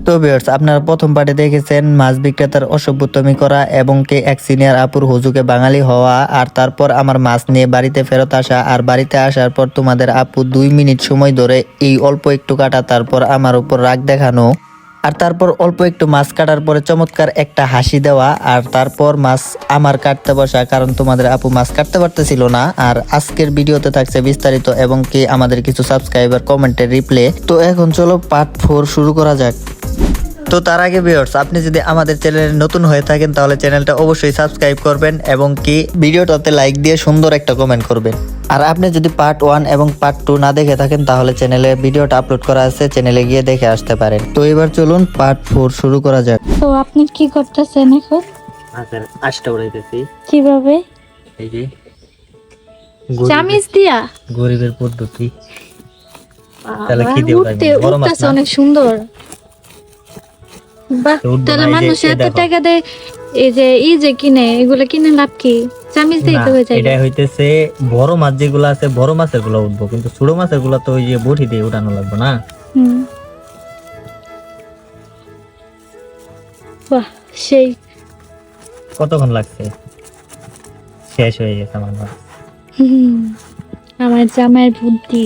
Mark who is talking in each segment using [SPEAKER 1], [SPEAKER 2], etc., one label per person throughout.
[SPEAKER 1] তো ভিউয়ার্স, আপনারা প্রথম পার্টে দেখেছেন মাছ বিক্রেতার অসভ্যতমি করা এবং কে এক সিনিয়র আপুর হুজুকে বাঙালি হওয়া, আর তারপর আমার মাছ নিয়ে বাড়িতে ফেরত আসা, আর বাড়িতে আসার পর তোমাদের আপু 2 মিনিট সময় ধরে এই অল্প একটু কাটা, তারপর আমার উপর রাগ দেখানো, আর তারপর অল্প একটু মাছ কাটার পরে চমৎকার একটা হাসি দেওয়া, আর তারপর মাছ আমার কাটতে বসা, কারণ তোমাদের আপু মাছ কাটতে পারতেছিল না। আর আজকের ভিডিওতে থাকছে বিস্তারিত এবং কি আমাদের কিছু সাবস্ক্রাইবার কমেন্টের রিপ্লে। তো এখন চলো পার্ট 4 শুরু করা যাক। তো তার আগে ভিউয়ার্স, আপনি যদি আমাদের চ্যানেলে নতুন হয়ে থাকেন তাহলে চ্যানেলটা অবশ্যই সাবস্ক্রাইব করবেন এবং কি ভিডিওটাতে লাইক দিয়ে সুন্দর একটা কমেন্ট করবেন। আর আপনি যদি পার্ট 1 এবং পার্ট 2 না দেখে থাকেন তাহলে চ্যানেলে ভিডিওটা আপলোড করা আছে, চ্যানেলে গিয়ে দেখে আসতে পারেন। তো এবার চলুন পার্ট 4 শুরু করা যাক।
[SPEAKER 2] তো আপনি কি করতেছেন এখন?
[SPEAKER 1] আচ্ছা, আশটা উড়াইতেছি।
[SPEAKER 2] কিভাবে?
[SPEAKER 1] এই যে
[SPEAKER 2] চামিচ দিয়া
[SPEAKER 1] গরিবের পদ্ধতি। তাহলে কি দিয়ে
[SPEAKER 2] উঠতে
[SPEAKER 1] বড় মাছ
[SPEAKER 2] উঠতেছে
[SPEAKER 1] না?
[SPEAKER 2] অনেক সুন্দর। বাহ, তাহলে মানুষ এত টাকা দেয় এই যে কিনে, এগুলো কিনে লাভ কি? চামিচ দিয়ে তো হয়ে যায়।
[SPEAKER 1] এটা হইতেছে বড় মাছ যেগুলো আছে, বড় মাছের গুলো উঠবো, কিন্তু ছোট মাছের গুলো তো ওই যে বটি দিয়ে উঠানো লাগবে না।
[SPEAKER 2] বাহ, সেই
[SPEAKER 1] কতক্ষণ লাগছে? শেষ হয়ে গেছে আমার মাছ।
[SPEAKER 2] আমার জামাইয়ের বুদ্ধি।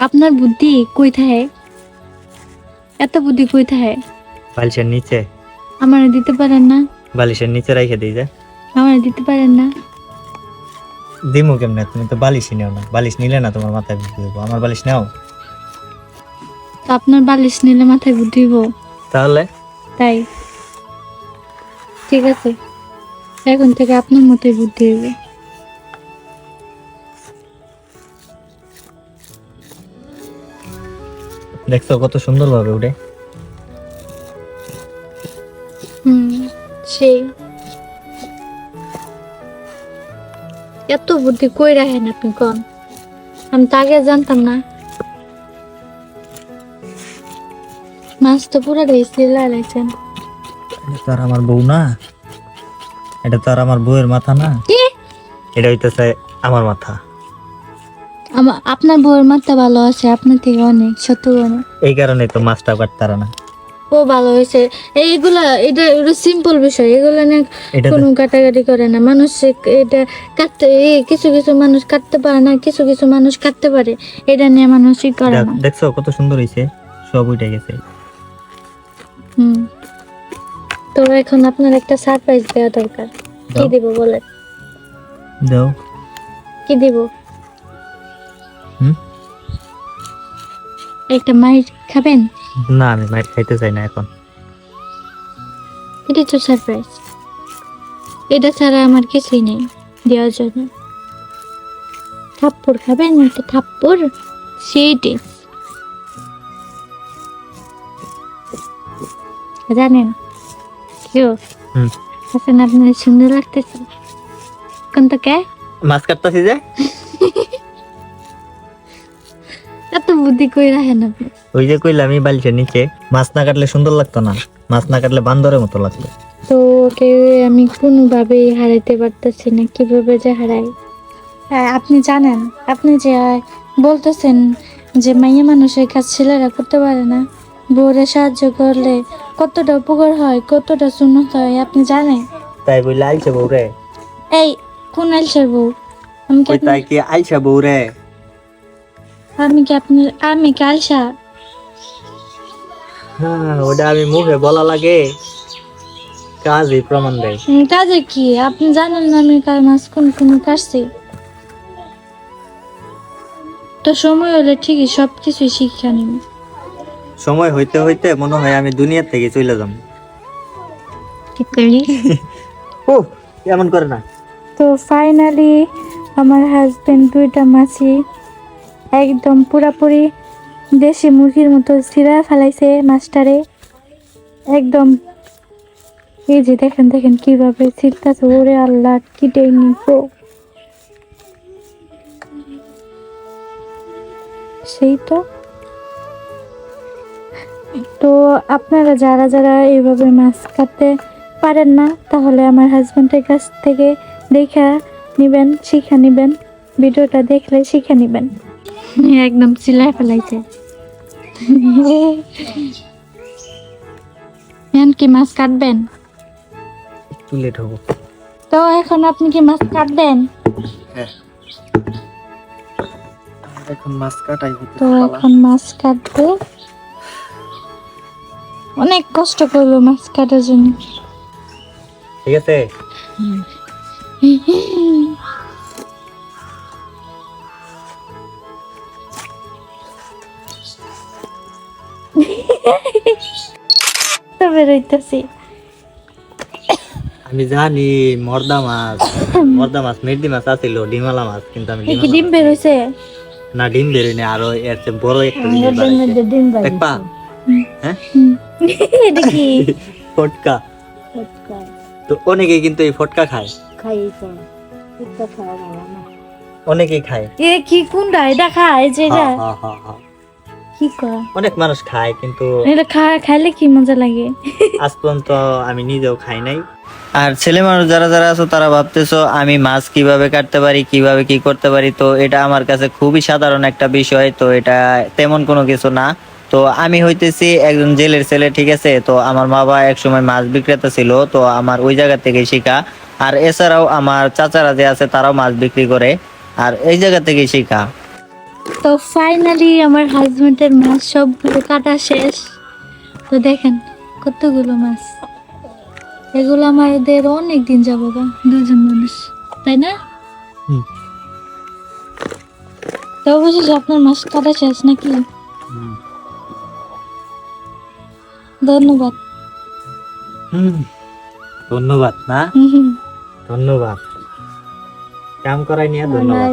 [SPEAKER 2] আপনার বুদ্ধি কই থাকে? এত বুদ্ধি কই থাকে?
[SPEAKER 1] বালিশের নিচে।
[SPEAKER 2] আমার দিতে পারেন না?
[SPEAKER 1] বালিশের নিচে রাইখে দিই যে।
[SPEAKER 2] আমার দিতে পারেন না?
[SPEAKER 1] দিমু কেমনে? তুমি তো বালিশই নেও না। বালিশ নিলে না তোমার মাথায় বুদ্ধি হইব। আমার বালিশ নাও।
[SPEAKER 2] তো আপনার বালিশ নিলে মাথায় বুদ্ধি হইব?
[SPEAKER 1] তাহলে
[SPEAKER 2] তাই ঠিক আছে, এখন থেকে আপনার মতোই বুদ্ধি হইবে।
[SPEAKER 1] দেখছো কত সুন্দর ভাবে উঠে।
[SPEAKER 2] সেই এত বুদ্ধি কই রাখেন আপনি কোন? আমি তো আগে জানতাম না। মাছ তো পুরো রেসিলা লাগছেন।
[SPEAKER 1] এটা তো আর আমার বউ না, এটা তো আর আমার বউয়ের মাথা না,
[SPEAKER 2] কি?
[SPEAKER 1] এটা হইতেছে আমার মাথা।
[SPEAKER 2] আপনার বউয়ের মাথা ভালো আছে আপনার থেকে অনেক, সত্য অনেক।
[SPEAKER 1] এই কারণে তো মাছটা কাটতারা না।
[SPEAKER 2] ও ভালো হয়েছে। এটা সিম্পল বিষয়, এগুলো নিয়ে কোনো কাটাকাটি করে না মানুষ। এটা কাটতে কিছু কিছু মানুষ কাটতে পারে না, কিছু কিছু মানুষ কাটতে পারে, এটা নিয়ে মানুষ ই করে না।
[SPEAKER 1] দেখছো কত সুন্দর হইছে, সব উঠে গেছে।
[SPEAKER 2] তো এখন আপনার একটা সারপ্রাইজ দেওয়া দরকার। কি দিব বলে?
[SPEAKER 1] দাও।
[SPEAKER 2] কি দিব? একটা মাইর খাবেন?
[SPEAKER 1] না, আমি মাইর খাইতে চাই না এখন।
[SPEAKER 2] এটা তো সারপ্রাইজ, এটা ছাড়া আমার কিছুই নেই দেওয়ার জন্য। থাপ্পড় খাবেন? একটা থাপ্পড় সেইটি জানেন কেউ আসেন? আপনার সুন্দর লাগতেছে কোন তো কে
[SPEAKER 1] মাছ কাটতেছি যে।
[SPEAKER 2] এত বুদ্ধি কই রাখেন আপনি?
[SPEAKER 1] ওই যে কইলাম আমি বালিশের নিচে। মাছ না কাটলে সুন্দর লাগতো না, মাছ না কাটলে বান্দরের মতো লাগতো।
[SPEAKER 2] তো ওকে আমি কোনোভাবেই হারাইতে পারতেছি না, কিভাবে যে হারাই। হ্যাঁ, আপনি জানেন, আপনি যে বলতেছেন যে মাইয়া মানুষের কাজ ছেলেরা করতে পারে না, বউরে সাহায্য করলে কতটা উপকার হয়, কতটা সুন্নত হয় আপনি জানেন?
[SPEAKER 1] তাই বইলে আইসা বউ রে।
[SPEAKER 2] এই কোন আলসার বউ? আমি কি
[SPEAKER 1] তাই কি আইসা বউ রে?
[SPEAKER 2] আমি কি আলসা?
[SPEAKER 1] হ্যাঁ, ওটা আমি মুখে বলা লাগে, কাজই প্রমাণ দেয়।
[SPEAKER 2] কাজে কি আপনি জানেন না আমি কার মাছ কোন কাটছি? তো সময় হলে ঠিকই সবকিছু শিক্ষা নিব।
[SPEAKER 1] সময় হইতে হইতে মনে হয় আমি দুনিয়া থেকে চলে যাব।
[SPEAKER 2] ঠিক করলি?
[SPEAKER 1] ও এমন করে না।
[SPEAKER 2] তো ফাইনালি আমার হাজবেন্ড 2টা মাছি একদম পুরাপুরি দেশি মুরগির মতো ছিঁড়া ফেলাইছে মাছটারে একদম। এই যে দেখেন দেখেন কিভাবে ছিঁড়তাছে, ওরে আল্লাহ কি নিব। সেই তো আপনারা যারা যারা এইভাবে মাছ কাটতে পারেন না তাহলে আমার হাজবেন্ডের কাছ থেকে দেখা নিবেন, শিখে নিবেন, ভিডিওটা দেখলে শিখে নিবেন। একদম চিল্লায় ফেলাইছে। এখন কি মাছ কাটবেন?
[SPEAKER 1] একটু লেট হবো।
[SPEAKER 2] তো এখন আপনি কি মাছ কাটবেন?
[SPEAKER 1] হ্যাঁ, এখন মাছ কাটাই হইতে
[SPEAKER 2] তো এখন মাছ কাটবে, অনেক কষ্ট করলো মাছ কাটার জন্য।
[SPEAKER 1] ঠিক আছে।
[SPEAKER 2] তো বেরোইতেছি।
[SPEAKER 1] আমি জানি মর্দা মাছ মেডি মাছ আছিল, ডিমালা মাছ, কিন্তু আমি
[SPEAKER 2] কি ডিম বেরোইছে?
[SPEAKER 1] না, ডিম বেরোয়নি, আরো এর চেয়ে বড় একটা জিনিস দেখবা। হ্যাঁ,
[SPEAKER 2] এটা কি?
[SPEAKER 1] ফটকা। তো অনেকেই কিন্তু এই ফটকা খায়, অনেকেই খায়।
[SPEAKER 2] এ কি কোনটা? এটা খায় যেটা?
[SPEAKER 1] হ্যাঁ, হ্যাঁ, হ্যাঁ।
[SPEAKER 2] কি কয়?
[SPEAKER 1] অনেক মানুষ খায়, কিন্তু
[SPEAKER 2] এটা খাইলে কি মজা লাগে?
[SPEAKER 1] আজ পর্যন্ত আমি নিজেও খাই নাই। আর ছেলে মানুষ যারা যারা আছো তারা ভাবতেছো আমি মাছ কিভাবে কাটতে পারি, কিভাবে কি করতে পারি, তো এটা আমার কাছে খুবই সাধারণ একটা বিষয়। তো এটা তেমন কোনো কিছু না। তো আমি হইতেছি একজন জেলের ছেলে, ঠিক আছে। তো আমার বাবা একসময় মাছ বিক্রেতা ছিল, তো আমার ওই জায়গা থেকে শিখা। আর এছাড়াও আমার চাচারা যে আছে তারাও মাছ বিক্রি করে, আর এই জায়গা থেকে শিখা।
[SPEAKER 2] তো ফাইনালি আমার হাজবেন্ডের মাছ সবগুলো কাটা শেষ। তো দেখেন কতগুলো মাছ, এগুলো আমাদের অনেক দিন যাবো গা, দুজন মানুষ, তাই না?
[SPEAKER 1] হুম।
[SPEAKER 2] তো অবশেষে আপনার মাছ কাটা শেষ নাকি? ধন্যবাদ।
[SPEAKER 1] ধন্যবাদ না, ধন্যবাদ কাম করাই নিয়ে ধন্যবাদ।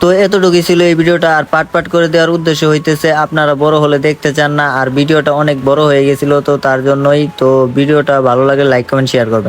[SPEAKER 1] তো এতটুকুই ছিল এই ভিডিওটা। আর পাট পাট করে দেওয়ার উদ্দেশ্য হইতেছে আপনারা বড় হলে দেখতে চান না, আর ভিডিওটা অনেক বড় হয়ে গেছিল, তো তার জন্যই। তো ভিডিওটা ভালো লাগে লাইক কমেন্ট শেয়ার করবেন।